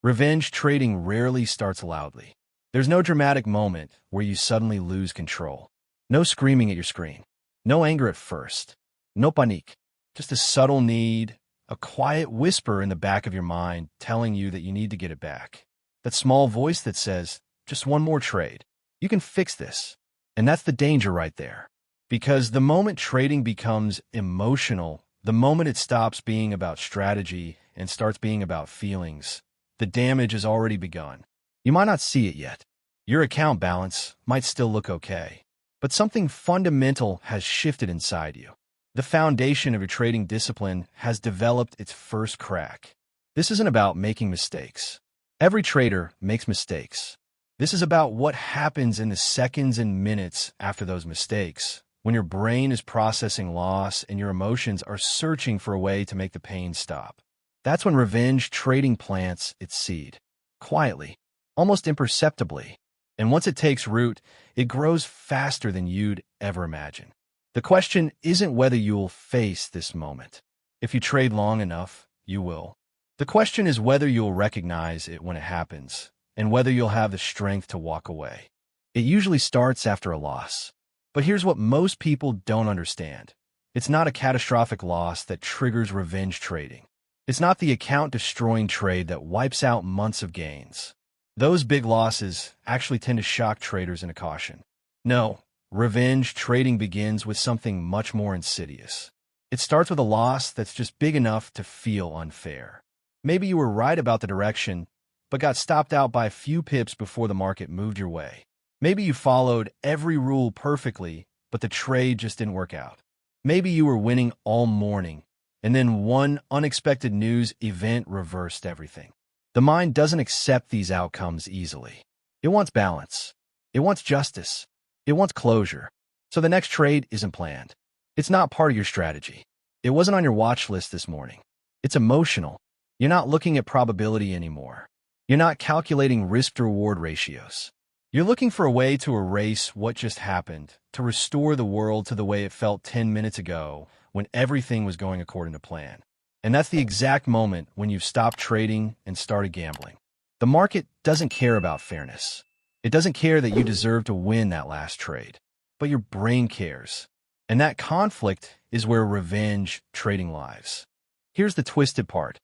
Revenge trading rarely starts loudly. There's no dramatic moment where you suddenly lose control. No screaming at your screen. No anger at first. No panique. Just a subtle need, a quiet whisper in the back of your mind telling you that you need to get it back. That small voice that says, just one more trade. You can fix this. And that's the danger right there. Because the moment trading becomes emotional, the moment it stops being about strategy and starts being about feelings, the damage has already begun. You might not see it yet. Your account balance might still look okay. But something fundamental has shifted inside you. The foundation of your trading discipline has developed its first crack. This isn't about making mistakes. Every trader makes mistakes. This is about what happens in the seconds and minutes after those mistakes, when your brain is processing loss and your emotions are searching for a way to make the pain stop. That's when revenge trading plants its seed, quietly, almost imperceptibly. And once it takes root, it grows faster than you'd ever imagine. The question isn't whether you'll face this moment. If you trade long enough, you will. The question is whether you'll recognize it when it happens, and whether you'll have the strength to walk away. It usually starts after a loss. But here's what most people don't understand. It's not a catastrophic loss that triggers revenge trading. It's not the account-destroying trade that wipes out months of gains. Those big losses actually tend to shock traders into caution. No, revenge trading begins with something much more insidious. It starts with a loss that's just big enough to feel unfair. Maybe you were right about the direction, but got stopped out by a few pips before the market moved your way. Maybe you followed every rule perfectly, but the trade just didn't work out. Maybe you were winning all morning, and then one unexpected news event reversed everything. The mind doesn't accept these outcomes easily. It wants balance. It wants justice. It wants closure. So the next trade isn't planned. It's not part of your strategy. It wasn't on your watch list this morning. It's emotional. You're not looking at probability anymore. You're not calculating risk-to-reward ratios. You're looking for a way to erase what just happened, to restore the world to the way it felt 10 minutes ago when everything was going according to plan. And that's the exact moment when you've stopped trading and started gambling. The market doesn't care about fairness. It doesn't care that you deserve to win that last trade. But your brain cares. And that conflict is where revenge trading lives. Here's the twisted part.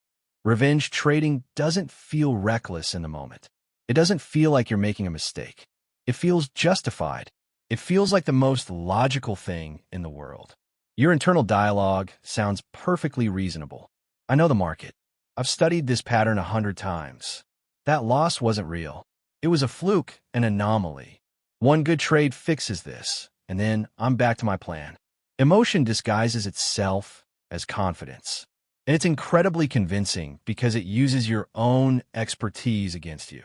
Revenge trading doesn't feel reckless in the moment. It doesn't feel like you're making a mistake. It feels justified. It feels like the most logical thing in the world. Your internal dialogue sounds perfectly reasonable. I know the market. I've studied this pattern 100 times. That loss wasn't real. It was a fluke, an anomaly. One good trade fixes this, and then I'm back to my plan. Emotion disguises itself as confidence. And it's incredibly convincing because it uses your own expertise against you.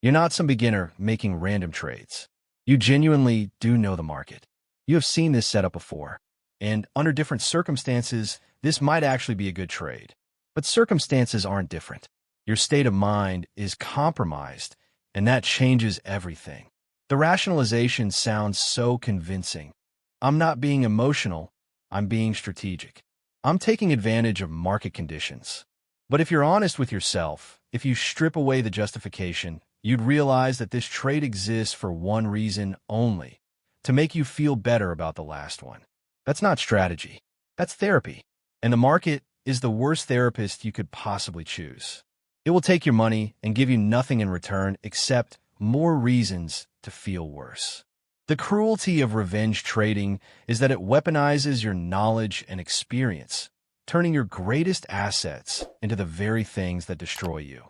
You're not some beginner making random trades. You genuinely do know the market. You have seen this setup before. And under different circumstances, this might actually be a good trade. But circumstances aren't different. Your state of mind is compromised, and that changes everything. The rationalization sounds so convincing. I'm not being emotional, I'm being strategic. I'm taking advantage of market conditions. But if you're honest with yourself, if you strip away the justification, you'd realize that this trade exists for one reason only, to make you feel better about the last one. That's not strategy. That's therapy. And the market is the worst therapist you could possibly choose. It will take your money and give you nothing in return except more reasons to feel worse. The cruelty of revenge trading is that it weaponizes your knowledge and experience, turning your greatest assets into the very things that destroy you.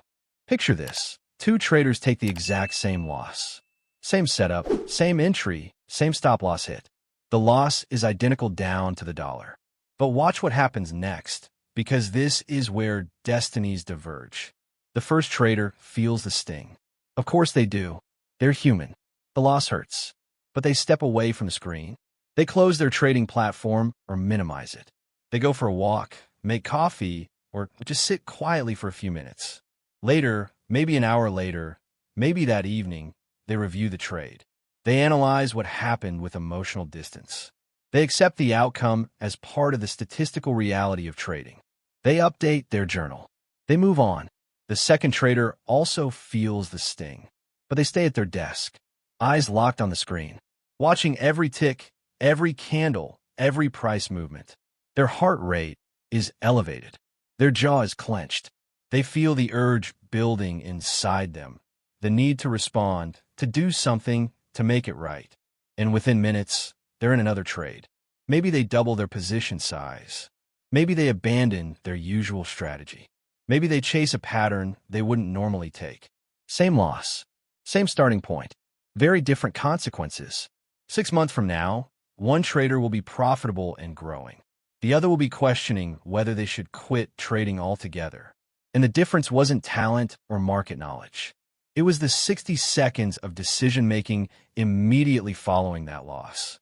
Picture this. Two traders take the exact same loss. Same setup, same entry, same stop-loss hit. The loss is identical down to the dollar. But watch what happens next, because this is where destinies diverge. The first trader feels the sting. Of course they do. They're human. The loss hurts. But they step away from the screen. They close their trading platform or minimize it. They go for a walk, make coffee, or just sit quietly for a few minutes. Later, maybe an hour later, maybe that evening, they review the trade. They analyze what happened with emotional distance. They accept the outcome as part of the statistical reality of trading. They update their journal. They move on. The second trader also feels the sting, but they stay at their desk, eyes locked on the screen, watching every tick, every candle, every price movement. Their heart rate is elevated. Their jaw is clenched. They feel the urge building inside them, the need to respond, to do something, to make it right. And within minutes, they're in another trade. Maybe they double their position size. Maybe they abandon their usual strategy. Maybe they chase a pattern they wouldn't normally take. Same loss, same starting point, very different consequences. 6 months from now, one trader will be profitable and growing. The other will be questioning whether they should quit trading altogether. And the difference wasn't talent or market knowledge. It was the 60 seconds of decision-making immediately following that loss.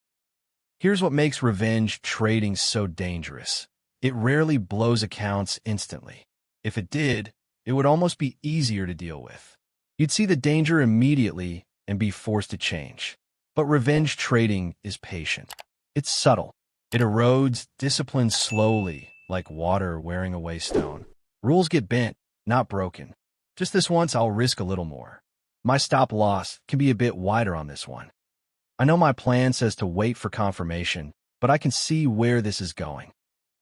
Here's what makes revenge trading so dangerous. It rarely blows accounts instantly. If it did, it would almost be easier to deal with. You'd see the danger immediately and be forced to change. But revenge trading is patient. It's subtle. It erodes discipline slowly, like water wearing away stone. Rules get bent, not broken. Just this once, I'll risk a little more. My stop loss can be a bit wider on this one. I know my plan says to wait for confirmation, but I can see where this is going.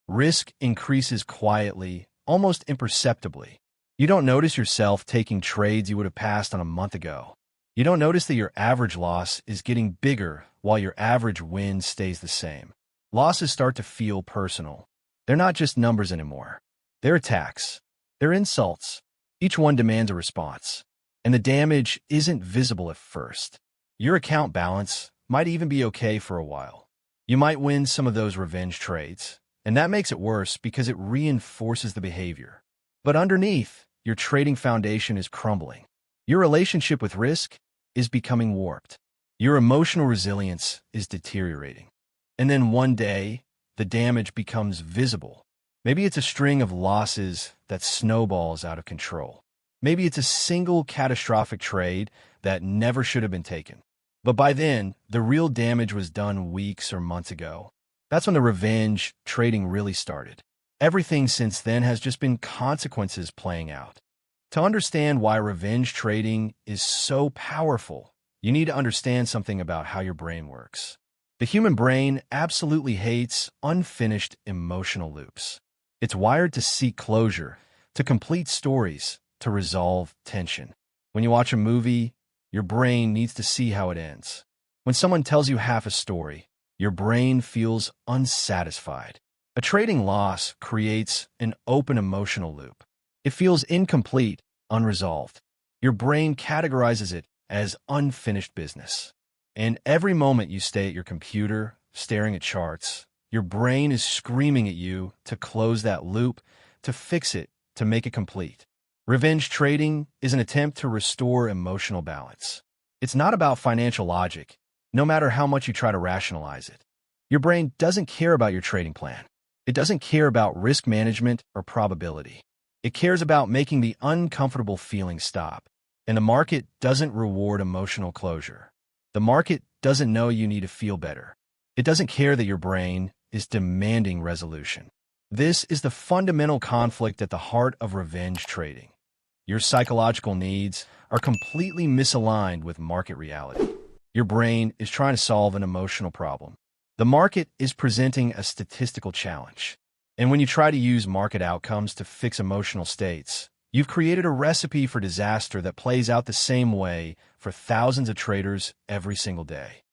Risk increases quietly, almost imperceptibly. You don't notice yourself taking trades you would have passed on a month ago. You don't notice that your average loss is getting bigger while your average win stays the same. Losses start to feel personal. They're not just numbers anymore. They're attacks. They're insults. Each one demands a response. And the damage isn't visible at first. Your account balance might even be okay for a while. You might win some of those revenge trades, and that makes it worse because it reinforces the behavior. But underneath, your trading foundation is crumbling. Your relationship with risk is becoming warped. Your emotional resilience is deteriorating. And then one day, the damage becomes visible. Maybe it's a string of losses that snowballs out of control. Maybe it's a single catastrophic trade that never should have been taken. But by then, the real damage was done weeks or months ago. That's when the revenge trading really started. Everything since then has just been consequences playing out. To understand why revenge trading is so powerful, you need to understand something about how your brain works. The human brain absolutely hates unfinished emotional loops. It's wired to seek closure, to complete stories, to resolve tension. When you watch a movie, your brain needs to see how it ends. When someone tells you half a story, your brain feels unsatisfied. A trading loss creates an open emotional loop. It feels incomplete, unresolved. Your brain categorizes it as unfinished business. And every moment you stay at your computer, staring at charts, your brain is screaming at you to close that loop, to fix it, to make it complete. Revenge trading is an attempt to restore emotional balance. It's not about financial logic, no matter how much you try to rationalize it. Your brain doesn't care about your trading plan. It doesn't care about risk management or probability. It cares about making the uncomfortable feeling stop. And the market doesn't reward emotional closure. The market doesn't know you need to feel better. It doesn't care that your brain is demanding resolution. This is the fundamental conflict at the heart of revenge trading. Your psychological needs are completely misaligned with market reality. Your brain is trying to solve an emotional problem. The market is presenting a statistical challenge. And when you try to use market outcomes to fix emotional states, you've created a recipe for disaster that plays out the same way for thousands of traders every single day.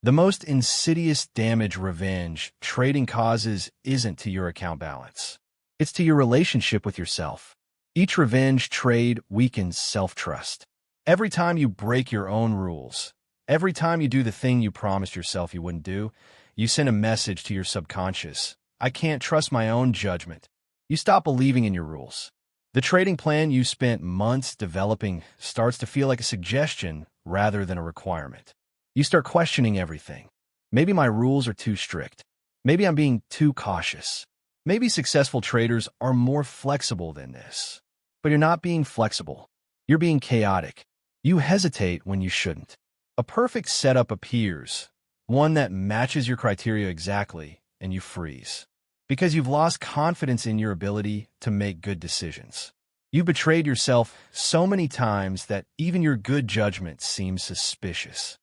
The most insidious damage revenge trading causes isn't to your account balance. It's to your relationship with yourself. Each revenge trade weakens self-trust. Every time you break your own rules, every time you do the thing you promised yourself you wouldn't do, you send a message to your subconscious. I can't trust my own judgment. You stop believing in your rules. The trading plan you spent months developing starts to feel like a suggestion rather than a requirement. You start questioning everything. Maybe my rules are too strict. Maybe I'm being too cautious. Maybe successful traders are more flexible than this. But you're not being flexible. You're being chaotic. You hesitate when you shouldn't. A perfect setup appears, one that matches your criteria exactly, and you freeze. Because you've lost confidence in your ability to make good decisions. You've betrayed yourself so many times that even your good judgment seems suspicious.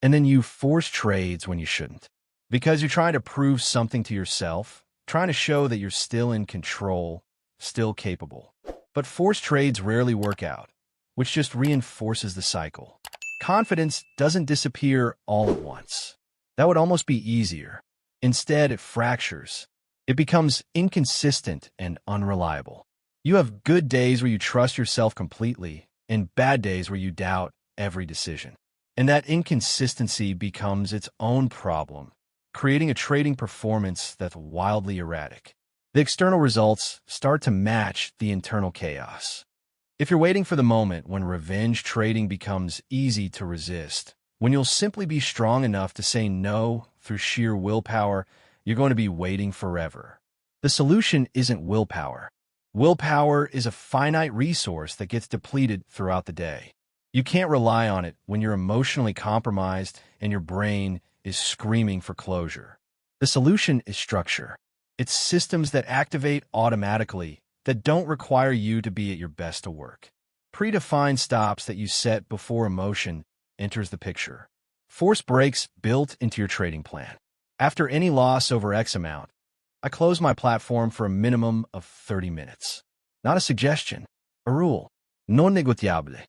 And then you force trades when you shouldn't. Because you're trying to prove something to yourself, trying to show that you're still in control, still capable. But forced trades rarely work out, which just reinforces the cycle. Confidence doesn't disappear all at once. That would almost be easier. Instead, it fractures. It becomes inconsistent and unreliable. You have good days where you trust yourself completely, and bad days where you doubt every decision. And that inconsistency becomes its own problem, creating a trading performance that's wildly erratic. The external results start to match the internal chaos. If you're waiting for the moment when revenge trading becomes easy to resist, when you'll simply be strong enough to say no through sheer willpower, you're going to be waiting forever. The solution isn't willpower. Willpower is a finite resource that gets depleted throughout the day. You can't rely on it when you're emotionally compromised and your brain is screaming for closure. The solution is structure. It's systems that activate automatically, that don't require you to be at your best to work. Predefined stops that you set before emotion enters the picture. Force breaks built into your trading plan. After any loss over X amount, I close my platform for a minimum of 30 minutes. Not a suggestion, a rule. Non negociable.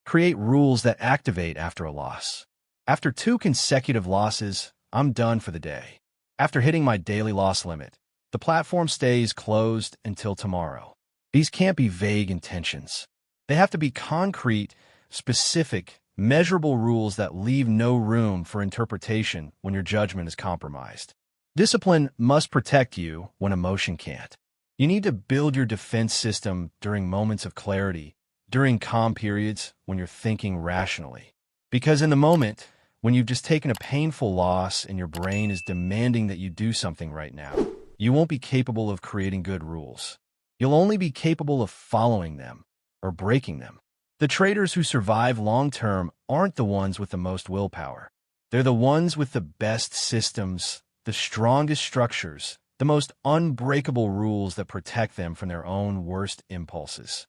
Create rules that activate after a loss. After 2 consecutive losses, I'm done for the day. After hitting my daily loss limit, the platform stays closed until tomorrow. These can't be vague intentions. They have to be concrete, specific, measurable rules that leave no room for interpretation when your judgment is compromised. Discipline must protect you when emotion can't. You need to build your defense system during moments of clarity, during calm periods when you're thinking rationally. Because in the moment, when you've just taken a painful loss and your brain is demanding that you do something right now, you won't be capable of creating good rules. You'll only be capable of following them or breaking them. The traders who survive long-term aren't the ones with the most willpower. They're the ones with the best systems, the strongest structures, the most unbreakable rules that protect them from their own worst impulses.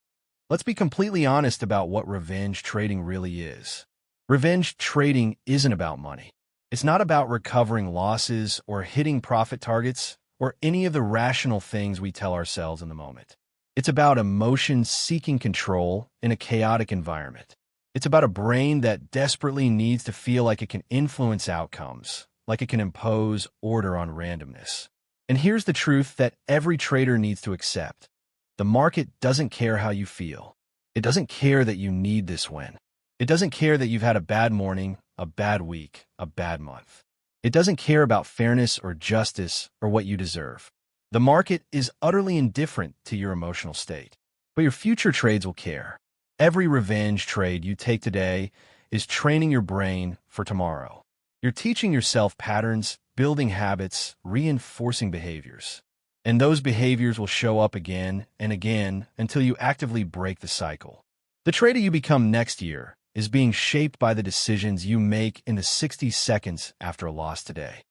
Let's be completely honest about what revenge trading really is. Revenge trading isn't about money. It's not about recovering losses or hitting profit targets or any of the rational things we tell ourselves in the moment. It's about emotion seeking control in a chaotic environment. It's about a brain that desperately needs to feel like it can influence outcomes, like it can impose order on randomness. And here's the truth that every trader needs to accept. The market doesn't care how you feel. It doesn't care that you need this win. It doesn't care that you've had a bad morning, a bad week, a bad month. It doesn't care about fairness or justice or what you deserve. The market is utterly indifferent to your emotional state. But your future trades will care. Every revenge trade you take today is training your brain for tomorrow. You're teaching yourself patterns, building habits, reinforcing behaviors. And those behaviors will show up again and again until you actively break the cycle. The trader you become next year is being shaped by the decisions you make in the 60 seconds after a loss today.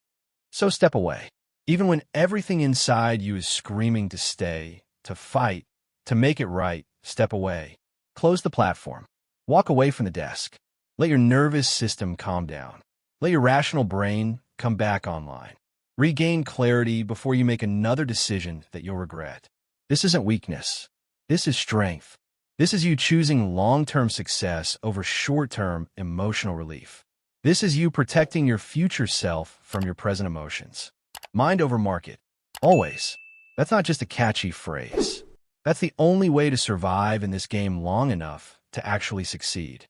So step away. Even when everything inside you is screaming to stay, to fight, to make it right, step away. Close the platform. Walk away from the desk. Let your nervous system calm down. Let your rational brain come back online. Regain clarity before you make another decision that you'll regret. This isn't weakness. This is strength. This is you choosing long-term success over short-term emotional relief. This is you protecting your future self from your present emotions. Mind over market. Always. That's not just a catchy phrase. That's the only way to survive in this game long enough to actually succeed.